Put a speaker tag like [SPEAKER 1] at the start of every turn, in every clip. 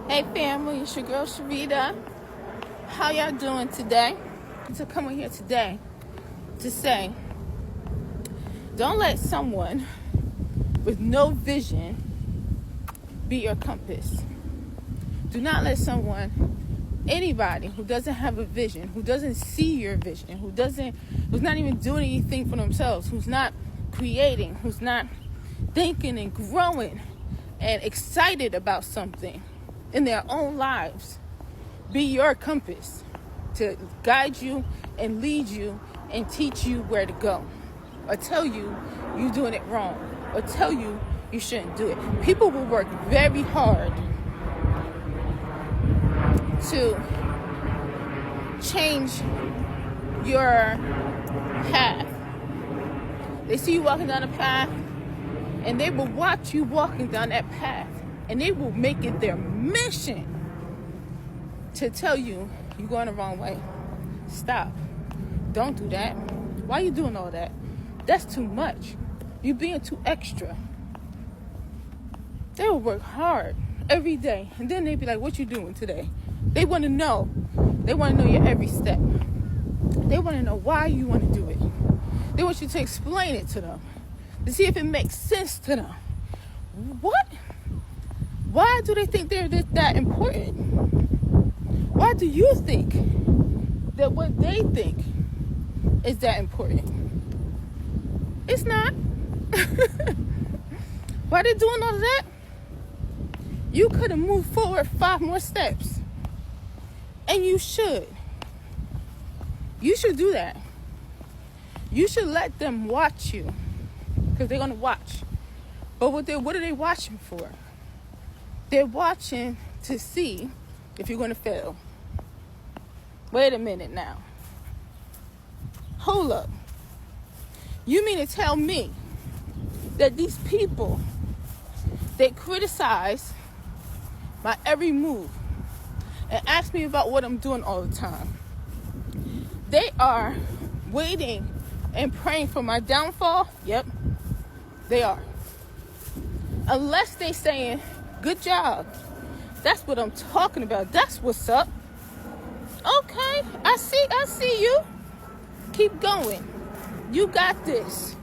[SPEAKER 1] Hey family, it's your girl Sharita. How y'all doing today? To come in here today to say, don't let someone with no vision be your compass. Do not let anybody who doesn't have a vision, who doesn't see your vision, who's not even doing anything for themselves, who's not creating, who's not thinking and growing and excited about something in their own lives, be your compass to guide you and lead you and teach you where to go, or tell you you're doing it wrong, or tell you you shouldn't do it. People will work very hard to change your path. They see you walking down a path, and they will watch you walking down that path, and they will make it their mission to tell you you're going the wrong way. Stop. Don't do that. Why are you doing all that? That's too much. You're being too extra. They will work hard every day, and then they be like, what you doing today? They want to know. They want to know your every step. They want to know why you want to do it. They want you to explain it to them, to see if it makes sense to them. What? Why do they think they're that important? Why do you think that what they think is that important? It's not. Why they doing all of that? You could have moved forward 5 more steps. And you should. You should do that. You should let them watch you, because they're going to watch. But what are they watching for? They're watching to see if you're going to fail. Wait a minute now. Hold up. You mean to tell me that these people, they criticize my every move and ask me about what I'm doing all the time? They are waiting and praying for my downfall? Yep, they are. Unless they saying, good job. That's what I'm talking about. That's what's up. Okay, I see you. Keep going. You got this.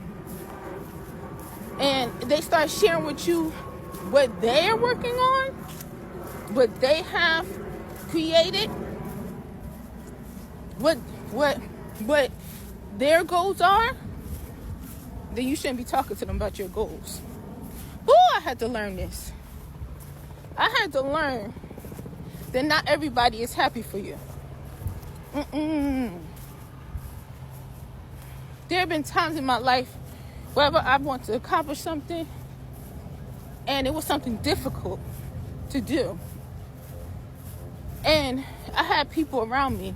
[SPEAKER 1] And they start sharing with you what they're working on, what they have created, what their goals are. Then you shouldn't be talking to them about your goals. Ooh, I had to learn this. I had to learn that not everybody is happy for you. There have been times in my life wherever I want to accomplish something, and it was something difficult to do. And I had people around me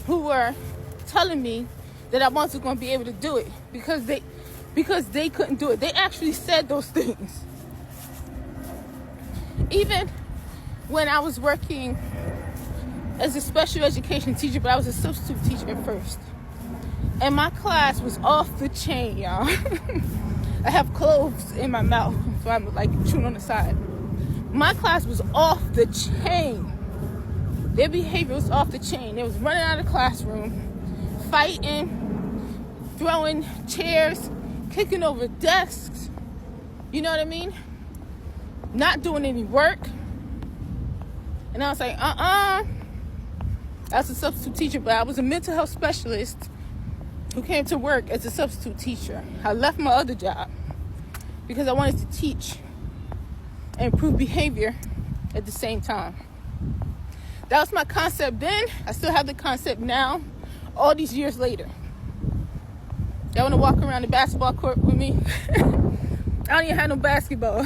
[SPEAKER 1] who were telling me that I wasn't going to be able to do it because they couldn't do it. They actually said those things. Even when I was working as a special education teacher, but I was a substitute teacher at first. And my class was off the chain, y'all. I have cloves in my mouth, so I'm like chewing on the side. My class was off the chain. Their behavior was off the chain. They was running out of the classroom, fighting, throwing chairs, kicking over desks. You know what I mean? Not doing any work. And I was like, I was a substitute teacher, but I was a mental health specialist who came to work as a substitute teacher. I left my other job because I wanted to teach and improve behavior at the same time. That was my concept then. I still have the concept now, all these years later. Y'all want to walk around the basketball court with me? I don't even have no basketball.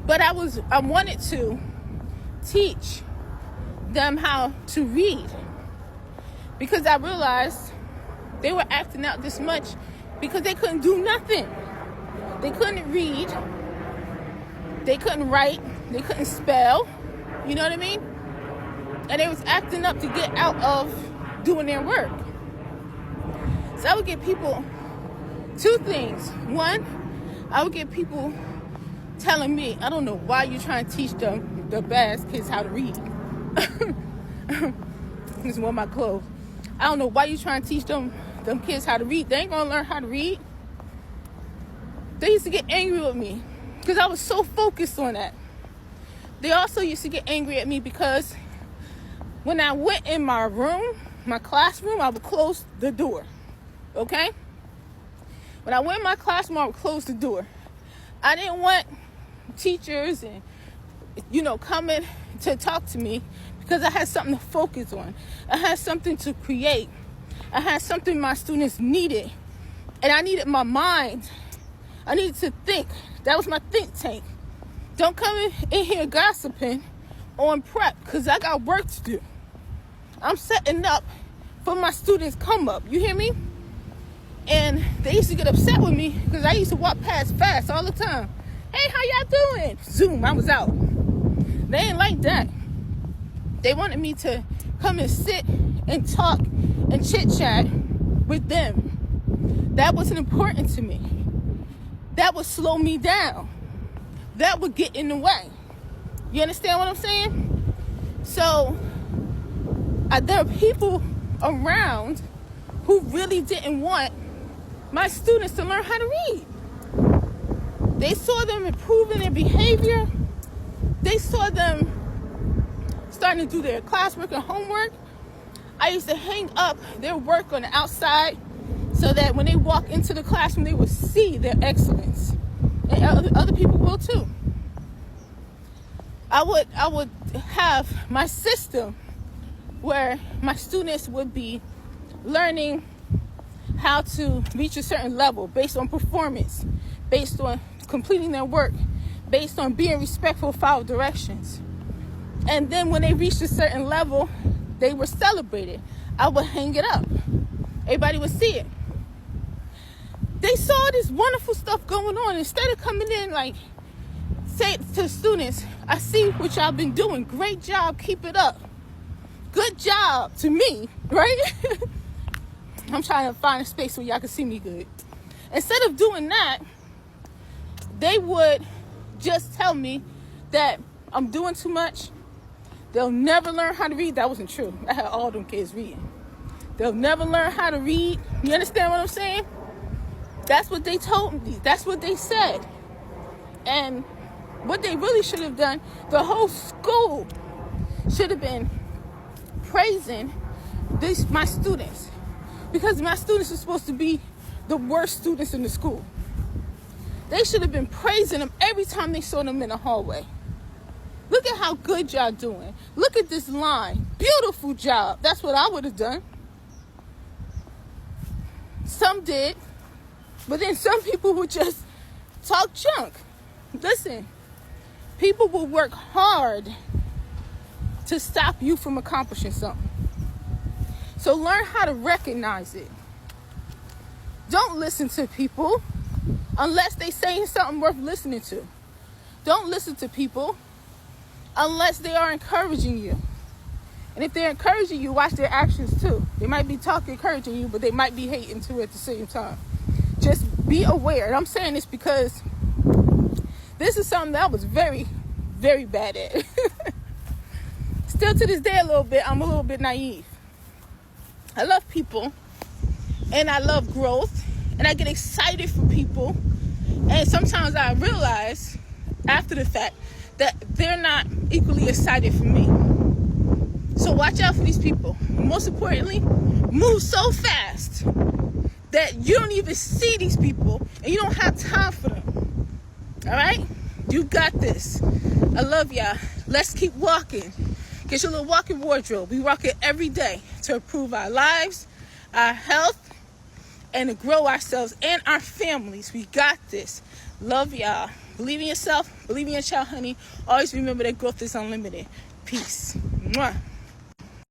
[SPEAKER 1] But I wanted to teach them how to read, because I realized they were acting out this much because they couldn't do nothing. They couldn't read, they couldn't write, they couldn't spell, you know what I mean? And they was acting up to get out of doing their work. So I would get people 2 things. 1, I would get people telling me, I don't know why you're trying to teach them, the bad kids, how to read. This is one of my clothes. I don't know why you're trying to teach them kids how to read. They ain't gonna learn how to read. They used to get angry with me because I was so focused on that. They also used to get angry at me because when I went in my room, my classroom, I would close the door. Okay? When I went in my classroom, I would close the door. I didn't want teachers and, coming to talk to me because I had something to focus on. I had something to create. I had something my students needed. And I needed my mind. I needed to think. That was my think tank. Don't come in here gossiping on prep because I got work to do. I'm setting up for my students come up. You hear me? And they used to get upset with me because I used to walk past fast all the time. Hey, how y'all doing? Zoom, I was out. They ain't like that. They wanted me to come and sit and talk and chit-chat with them. That wasn't important to me. That would slow me down. That would get in the way. You understand what I'm saying? So, there are people around who really didn't want my students to learn how to read. They saw them improving their behavior. They saw them starting to do their classwork and homework. I used to hang up their work on the outside so that when they walk into the classroom, they would see their excellence. And other people will too. I would have my system where my students would be learning how to reach a certain level based on performance, based on completing their work, based on being respectful of our directions. And then when they reached a certain level, they were celebrated. I would hang it up. Everybody would see it. They saw this wonderful stuff going on. Instead of coming in like, say to students, I see what y'all been doing. Great job. Keep it up. Good job to me, right? I'm trying to find a space where y'all can see me good. Instead of doing that, they would just tell me that I'm doing too much. They'll never learn how to read. That wasn't true. I had all them kids reading. They'll never learn how to read. You understand what I'm saying? That's what they told me. That's what they said. And what they really should have done, the whole school should have been praising my students. Because my students are supposed to be the worst students in the school. They should have been praising them every time they saw them in the hallway. Look at how good y'all doing. Look at this line. Beautiful job. That's what I would have done. Some did. But then some people would just talk junk. Listen, people will work hard to stop you from accomplishing something. So learn how to recognize it. Don't listen to people unless they saying something worth listening to. Don't listen to people unless they are encouraging you. And if they're encouraging you, watch their actions too. They might be talking, encouraging you, but they might be hating too at the same time. Just be aware. And I'm saying this because this is something that I was very, very bad at. Still to this day a little bit, I'm a little bit naive. I love people and I love growth and I get excited for people. And sometimes I realize after the fact that they're not equally excited for me. So watch out for these people. Most importantly, move so fast that you don't even see these people and you don't have time for them. All right? You got this. I love y'all. Let's keep walking. Get your little walking wardrobe. We walk it every day to improve our lives, our health, and to grow ourselves and our families. We got this. Love y'all. Believe in yourself. Believe in your child, honey. Always remember that growth is unlimited. Peace. Mwah.